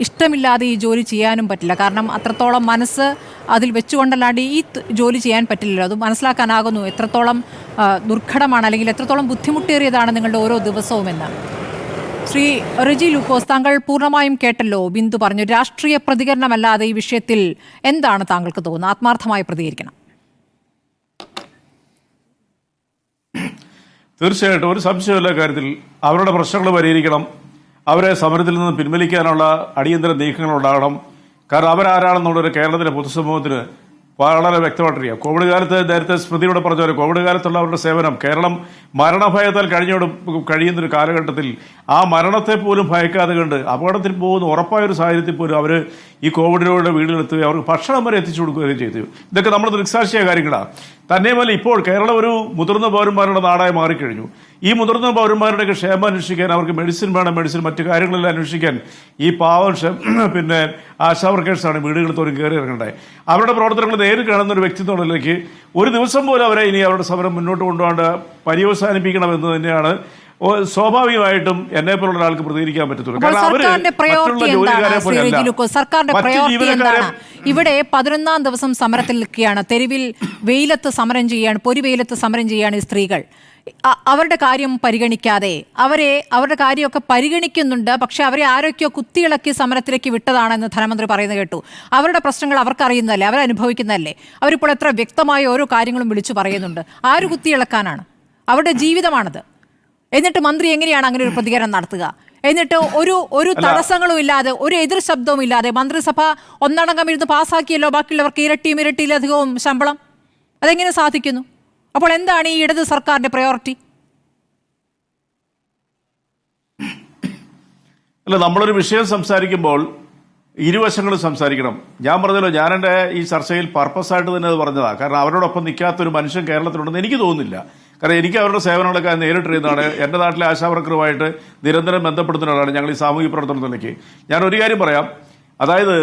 ഇഷ്ടമില്ലാതെ ഈ ജോലി ചെയ്യാനും പറ്റില്ല. കാരണം അത്രത്തോളം മനസ്സ് അതിൽ വെച്ചുകൊണ്ടല്ലാണ്ട് ഈ ജോലി ചെയ്യാൻ പറ്റില്ലല്ലോ. അത് മനസ്സിലാക്കാനാകുന്നു എത്രത്തോളം ദുർഘടമാണ് അല്ലെങ്കിൽ എത്രത്തോളം ബുദ്ധിമുട്ടേറിയതാണ് നിങ്ങളുടെ ഓരോ ദിവസവും എന്ന്. ശ്രീ റെജി ലൂക്കോസ്, താങ്കൾ പൂർണ്ണമായും കേട്ടല്ലോ. ബിന്ദു പറഞ്ഞു രാഷ്ട്രീയ പ്രതികരണമല്ലാതെ ഈ വിഷയത്തിൽ എന്താണ് താങ്കൾക്ക് തോന്നുന്നത്? ആത്മാർത്ഥമായി പ്രതികരിക്കണം. തീർച്ചയായിട്ടും ഒരു സംശയമില്ല കാര്യത്തിൽ അവരുടെ പ്രശ്നങ്ങൾ പരിഹരിക്കണം. അവരെ സമരത്തിൽ നിന്ന് പിൻവലിക്കാനുള്ള അടിയന്തര നീക്കങ്ങൾ ഉണ്ടാകണം. കാരണം അവരാരാണെന്നുള്ളൊരു കേരളത്തിലെ പൊതുസമൂഹത്തിന് വളരെ വ്യക്തമായിട്ടറിയാം. കോവിഡ് കാലത്ത് നേരത്തെ സ്മൃതിയോട് പറഞ്ഞ പോലെ കോവിഡ് കാലത്തുള്ള അവരുടെ സേവനം, കേരളം മരണഭയത്താൽ കഴിയുന്നൊരു കാലഘട്ടത്തിൽ ആ മരണത്തെ പോലും ഭയക്കാതെ കണ്ട് അപകടത്തിൽ പോകുന്ന ഉറപ്പായൊരു സാഹചര്യത്തിൽ പോലും അവർ ഈ കോവിഡിലൂടെ വീടുകളെത്തുകയും അവർക്ക് ഭക്ഷണം വരെ എത്തിച്ചു കൊടുക്കുകയും ചെയ്തു. ഇതൊക്കെ നമ്മുടെ ദൃക്സാക്ഷിയായ കാര്യങ്ങളാണ്. തന്നെയുമല്ല ഇപ്പോൾ കേരളം ഒരു മുതിർന്ന പൗരന്മാരുടെ നാടായി മാറിക്കഴിഞ്ഞു. ഈ മുതിർന്ന പൗരന്മാരുടെയൊക്കെ ക്ഷേമം അന്വേഷിക്കാൻ അവർക്ക് മെഡിസിൻ വേണം, മെഡിസിൻ മറ്റു കാര്യങ്ങളെല്ലാം അന്വേഷിക്കാൻ ഈ പാവം പിന്നെ ആശാ വർക്കേഴ്സാണ് വീടുകളിൽ തോറും കയറി ഇറങ്ങേണ്ടത്. അവരുടെ പ്രവർത്തനങ്ങൾ നേരിൽ കാണുന്ന ഒരു വ്യക്തിത്വത്തിലേക്ക് ഒരു ദിവസം പോലും അവരെ ഇനി അവരുടെ സമരം മുന്നോട്ട് കൊണ്ടുപോകാണ്ട് പര്യവസാനിപ്പിക്കണമെന്ന് തന്നെയാണ് സ്വാഭാവികമായിട്ടും എന്നെ പോലുള്ള ഒരാൾക്ക് പ്രതികരിക്കാൻ പറ്റത്തുള്ളൂ. കാരണം സർക്കാരിന്റെ പ്രയോറിറ്റി എന്താണ്? ഇവിടെ 11ാം ദിവസം സമരത്തിൽ നിൽക്കുകയാണ്, തെരുവിൽ വെയിലത്ത് സമരം ചെയ്യാണ്, പൊരിവെയിലത്ത് സമരം ചെയ്യാണ് ഈ സ്ത്രീകൾ. അവരുടെ കാര്യം പരിഗണിക്കാതെ അവരുടെ കാര്യമൊക്കെ പരിഗണിക്കുന്നുണ്ട്. പക്ഷെ അവരെ ആരൊക്കെയോ കുത്തിയിളക്കി സമരത്തിലേക്ക് വിട്ടതാണെന്ന് ധനമന്ത്രി പറയുന്നത് കേട്ടു. അവരുടെ പ്രശ്നങ്ങൾ അവർക്കറിയുന്നതല്ലേ, അവരനുഭവിക്കുന്നതല്ലേ? അവരിപ്പോൾ എത്ര വ്യക്തമായ ഓരോ കാര്യങ്ങളും വിളിച്ചു പറയുന്നുണ്ട്. ആര് കുത്തിയിളക്കാനാണ്? അവരുടെ ജീവിതമാണത്. എന്നിട്ട് മന്ത്രി എങ്ങനെയാണ് അങ്ങനെ ഒരു പ്രതികരണം നടത്തുക? എന്നിട്ട് ഒരു തടസ്സങ്ങളും ഇല്ലാതെ, ഒരു എതിർ ശബ്ദവും ഇല്ലാതെ മന്ത്രിസഭ ഒന്നടങ്കം ഇരുന്ന് പാസ്സാക്കിയല്ലോ ബാക്കിയുള്ളവർക്ക് ഇരട്ടിയിലധികവും ശമ്പളം. അതെങ്ങനെ സാധിക്കുന്നു? അപ്പോൾ എന്താണ് ഈ ഇടത് സർക്കാരിന്റെ പ്രയോറിറ്റി? അല്ല, നമ്മളൊരു വിഷയം സംസാരിക്കുമ്പോൾ ഇരുവശങ്ങളും സംസാരിക്കണം. ഞാൻ പറഞ്ഞല്ലോ, ഞാൻ എൻ്റെ ഈ ചർച്ചയിൽ പർപ്പസായിട്ട് തന്നെ അത് പറഞ്ഞതാണ്. കാരണം അവരോടൊപ്പം നിൽക്കാത്തൊരു മനുഷ്യൻ കേരളത്തിലുണ്ടെന്ന് എനിക്ക് തോന്നുന്നില്ല. കാരണം എനിക്ക് അവരുടെ സേവനങ്ങളൊക്കെ നേരിട്ടിരുന്നതാണ്. എൻ്റെ നാട്ടിലെ ആശാവർക്കറുമായിട്ട് നിരന്തരം ബന്ധപ്പെടുന്ന ഒരാളാണ് ഞങ്ങൾ ഈ സാമൂഹിക പ്രവർത്തനത്തിലേക്ക്. ഞാൻ ഒരു കാര്യം പറയാം. അതായത്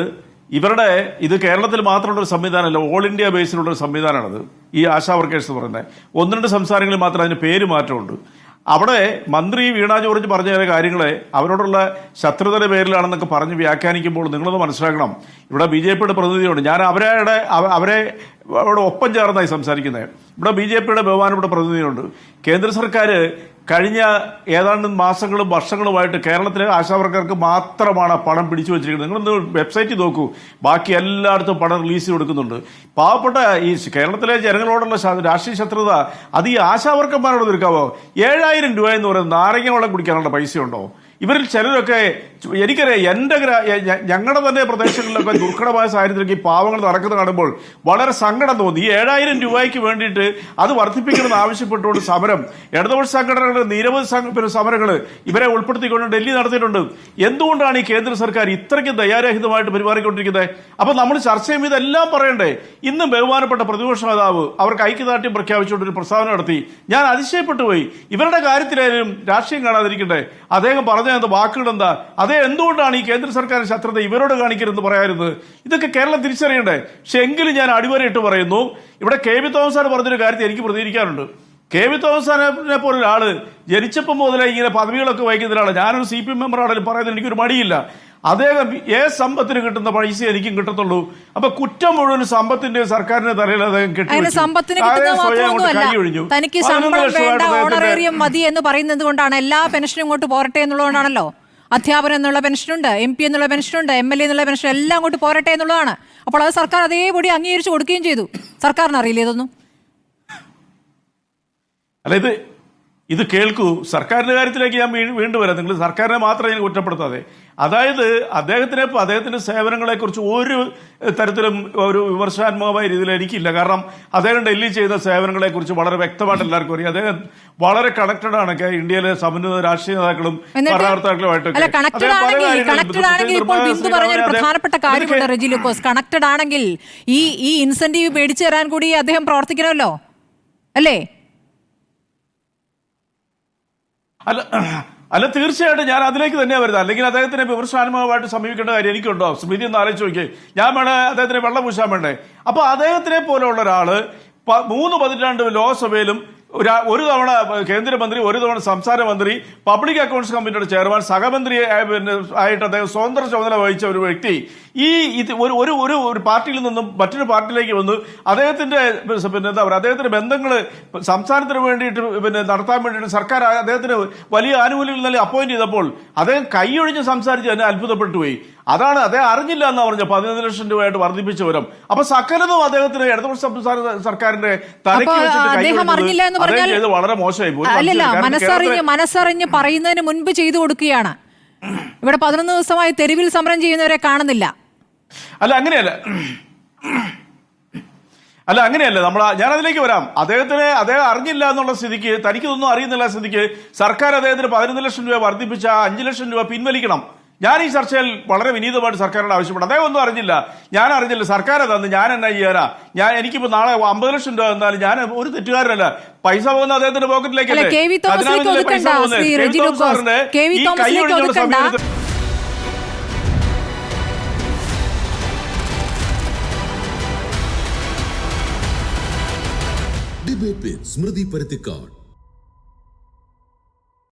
ഇത് കേരളത്തിൽ മാത്രമുള്ളൊരു സംവിധാനമല്ല, ഓൾ ഇന്ത്യ ബേസിലുള്ളൊരു സംവിധാനമാണത് ഈ ആശാ വർക്കേഴ്സ് എന്ന് പറയുന്നത്. 1-2 സംസ്ഥാനങ്ങളിൽ മാത്രം അതിന് പേര് മാറ്റമുണ്ട്. അവിടെ മന്ത്രി വീണ ജോർജ് പറഞ്ഞ കാര്യങ്ങളെ അവരോടുള്ള ശത്രുതയുടെ പേരിലാണെന്നൊക്കെ പറഞ്ഞ് വ്യാഖ്യാനിക്കുമ്പോൾ നിങ്ങളൊന്ന് മനസ്സിലാക്കണം. ഇവിടെ BJPയുടെ പ്രതിനിധിയുണ്ട്. ഞാൻ അവരെ ഒപ്പം ചേർന്നായി സംസാരിക്കുന്നത്. ഇവിടെ BJPയുടെ ബഹുമാനപ്പെട്ട പ്രതിനിധിയുണ്ട്. കേന്ദ്ര സർക്കാർ കഴിഞ്ഞ ഏതാണ്ട് മാസങ്ങളും വർഷങ്ങളുമായിട്ട് കേരളത്തിലെ ആശാവർക്കർക്ക് മാത്രമാണ് പണം പിടിച്ചു വെച്ചിരിക്കുന്നത്. നിങ്ങളൊന്ന് വെബ്സൈറ്റിൽ നോക്കൂ, ബാക്കി എല്ലായിടത്തും പണം റിലീസ് കൊടുക്കുന്നുണ്ട്. പാവപ്പെട്ട ഈ കേരളത്തിലെ ജനങ്ങളോടുള്ള രാഷ്ട്രീയ ശത്രുത അത് ഈ ആശാവർക്കന്മാരോട് തീർക്കാവോ? 7000 രൂപ എന്ന് പറയുന്നത് നാരങ്ങ വെള്ളം കുടിക്കാനുള്ള പൈസയുണ്ടോ? ഇവരിൽ ചിലരൊക്കെ എനിക്കറിയാം, ഞങ്ങളുടെ തന്നെ പ്രദേശങ്ങളിലൊക്കെ ദുർഘടമായ സാഹചര്യത്തിലേക്ക് ഈ പാവങ്ങൾ നടക്കുന്നത് കാണുമ്പോൾ വളരെ സങ്കടം തോന്നി. ഈ 7000 രൂപയ്ക്ക് വേണ്ടിയിട്ട് അത് വർദ്ധിപ്പിക്കണമെന്ന് ആവശ്യപ്പെട്ടുകൊണ്ട് സമരം ഇടതുപക്ഷ സംഘടനകൾ നിരവധി സമരങ്ങൾ ഇവരെ ഉൾപ്പെടുത്തിക്കൊണ്ട് ഡൽഹി നടത്തിയിട്ടുണ്ട്. എന്തുകൊണ്ടാണ് ഈ കേന്ദ്ര സർക്കാർ ഇത്രയ്ക്ക് ദയാരഹിതമായിട്ട് പെരുമാറിക്കൊണ്ടിരിക്കുന്നത്? അപ്പൊ നമ്മൾ ചർച്ച ചെയ്യുമ്പോൾ ഇതെല്ലാം പറയണ്ടേ? ഇന്നും ബഹുമാനപ്പെട്ട പ്രതിപക്ഷ നേതാവ് അവർക്ക് ഐക്യദാർഢ്യം പ്രഖ്യാപിച്ചുകൊണ്ട് ഒരു പ്രസ്താവന നടത്തി. ഞാൻ അതിശയപ്പെട്ടു പോയി. ഇവരുടെ കാര്യത്തിലായാലും രാഷ്ട്രീയം കാണാതിരിക്കട്ടെ. അദ്ദേഹം പറഞ്ഞ വാക്കുകൾ എന്താ? എന്തുകൊണ്ടാണ് ഈ കേന്ദ്ര സർക്കാർ ശത്രുത ഇവരോട് കാണിക്കരുതെന്ന് പറയാറുന്നത്? ഇതൊക്കെ കേരളം തിരിച്ചറിയണ്ടേ? പക്ഷെ എങ്കിലും ഞാൻ അടിവരയിട്ട് പറയുന്നു, ഇവിടെ KV തോമസ് പറഞ്ഞൊരു കാര്യത്തിൽ എനിക്ക് പ്രതികരിക്കാറുണ്ട്. KV തോമസിനെ പോലൊരാള് ജനിച്ചപ്പം മുതലേ ഇങ്ങനെ പദവികളൊക്കെ വഹിക്കുന്ന ഒരാള്. ഞാനൊരു CPM മെമ്പറാണെങ്കിലും പറയുന്നത് എനിക്കൊരു മടിയില്ല. അദ്ദേഹം സമ്പത്തിന് കിട്ടുന്ന പൈസ എനിക്കും കിട്ടത്തുള്ളൂ. അപ്പൊ കുറ്റം മുഴുവൻ സമ്പത്തിന്റെ സർക്കാരിന്റെ തലയിൽ അദ്ദേഹം തനിക്ക് ശമ്പളം വേണ്ട, ഓണറേറിയം മതി എന്ന് പറയുന്നത് കൊണ്ടാണ് എല്ലാ പെൻഷനും ഇങ്ങോട്ട് പോരട്ടെ എന്നുള്ളതുകൊണ്ടാണല്ലോ. അധ്യാപനം എന്നുള്ള പെൻഷനുണ്ട്, MP എന്നുള്ള പെൻഷനുണ്ട്, MLA എന്നുള്ള പെൻഷൻ എല്ലാം അങ്ങോട്ട് പോരട്ടെ എന്നുള്ളതാണ്. അപ്പോൾ അത് സർക്കാർ അതേപടി അംഗീകരിച്ച് കൊടുക്കുകയും ചെയ്തു. സർക്കാരിന് അറിയില്ല ഇതൊന്നും? അല്ല, ഇത് കേൾക്കൂ. സർക്കാരിന്റെ കാര്യത്തിലേക്ക് ഞാൻ വീണ്ടും വരാം. നിങ്ങൾ സർക്കാരിനെ മാത്രം ഞാൻ കുറ്റപ്പെടുത്താതെ, അതായത് അദ്ദേഹത്തിന്റെ സേവനങ്ങളെ കുറിച്ച് ഒരു തരത്തിലും ഒരു വിമർശനാത്മകമായ രീതിയിൽ എനിക്കില്ല. കാരണം അദ്ദേഹം ഡൽഹി ചെയ്ത സേവനങ്ങളെ കുറിച്ച് വളരെ വ്യക്തമായിട്ട് എല്ലാവർക്കും അറിയാം. അദ്ദേഹം വളരെ കണക്റ്റഡ് ആണ് ഇന്ത്യയിലെ സമുന്നത രാഷ്ട്രീയ നേതാക്കളും ഭരണകർത്താക്കളുമായിട്ട്. പ്രധാനപ്പെട്ട കാര്യമുണ്ട് റെജി ലൂക്കോസ്. കണക്റ്റഡ് ആണെങ്കിൽ ഈ ഇൻസെന്റീവ് മേടിച്ചു തരാൻ കൂടി അദ്ദേഹം പ്രവർത്തിക്കണമല്ലോ, അല്ലേ? അല്ല, തീർച്ചയായിട്ടും ഞാൻ അതിലേക്ക് തന്നെയാണ് വരുന്നത്. അല്ലെങ്കിൽ അദ്ദേഹത്തിനെ വിമർശനാത്മകമായിട്ട് സമീപിക്കേണ്ട കാര്യം എനിക്കുണ്ടോ? സ്മൃതി ഒന്ന് ആലോചിച്ച് നോക്കിയേ. ഞാൻ വേണേ അദ്ദേഹത്തിന് വെള്ളം പൂശാൻ വേണ്ടേ? അപ്പൊ അദ്ദേഹത്തിനെ പോലെയുള്ള ഒരാള് 3 പതിറ്റാണ്ട് ലോക്സഭയിലും ഒരു തവണ കേന്ദ്രമന്ത്രി, ഒരു തവണ സംസ്ഥാന മന്ത്രി, പബ്ലിക് അക്കൗണ്ട്സ് കമ്മിറ്റിയുടെ ചെയർമാൻ, സഹമന്ത്രി ആയിട്ട് അദ്ദേഹം സ്വതന്ത്ര ചുമതല വഹിച്ച ഒരു വ്യക്തി ഒരു പാർട്ടിയിൽ നിന്നും മറ്റൊരു പാർട്ടിയിലേക്ക് വന്ന് അദ്ദേഹത്തിന്റെ എന്താ പറയുക, അദ്ദേഹത്തിന്റെ ബന്ധങ്ങൾ സംസ്ഥാനത്തിന് വേണ്ടിയിട്ട് നടത്താൻ വേണ്ടിയിട്ട് സർക്കാർ അദ്ദേഹത്തിന് വലിയ ആനുകൂല്യങ്ങൾ നൽകി അപ്പോയിന്റ് ചെയ്തപ്പോൾ അദ്ദേഹം കൈയൊഴിഞ്ഞ് സംസാരിച്ച് തന്നെ അത്ഭുതപ്പെട്ടു പോയി. അതാണ് അദ്ദേഹം അറിഞ്ഞില്ല എന്ന് പറഞ്ഞ 15 ലക്ഷം രൂപയായിട്ട് വർദ്ധിപ്പിച്ച വിവരം. അപ്പൊ സകലതും അദ്ദേഹത്തിന് ഇടതുപക്ഷ സംസ്ഥാന സർക്കാരിന്റെ തലയ്ക്ക് വെച്ചിട്ട് ചെയ്ത് വളരെ മോശമായി പോയി. അല്ലല്ല, മനസ്സറിഞ്ഞ് പറയുന്നതിന് മുൻപ് ചെയ്തു കൊടുക്കുകയാണ്. ഇവിടെ 11 ദിവസമായി തെരുവിൽ സമരം ചെയ്യുന്നവരെ കാണുന്നില്ല. അങ്ങനെയല്ല ഞാൻ അതിലേക്ക് വരാം. അദ്ദേഹം അറിഞ്ഞില്ല എന്നുള്ള സ്ഥിതിക്ക്, തനിക്കിതൊന്നും അറിയുന്നില്ല സ്ഥിതിക്ക് സർക്കാർ അദ്ദേഹത്തിന് 15 ലക്ഷം രൂപ വർദ്ധിപ്പിച്ച 5 ലക്ഷം രൂപ പിൻവലിക്കണം. ഞാൻ ഈ ചർച്ചയിൽ വളരെ വിനീതമായിട്ട് സർക്കാരിനോട് ആവശ്യപ്പെട്ടു. അദ്ദേഹം ഒന്നും അറിഞ്ഞില്ല, ഞാൻ അറിഞ്ഞില്ല, സർക്കാർ തന്നു, ഞാൻ എന്നാ ചെയ്യാനാ? എനിക്കിപ്പോ നാളെ 50 ലക്ഷം രൂപ തന്നാലും ഞാൻ ഒരു തെറ്റുകാരനല്ല. പൈസ പോകുന്ന അദ്ദേഹത്തിന്റെ പോക്കറ്റിലേക്കല്ലേ. ഡിബേറ്റ് വിത്ത് സ്മൃതി പരുത്തിക്കാട്.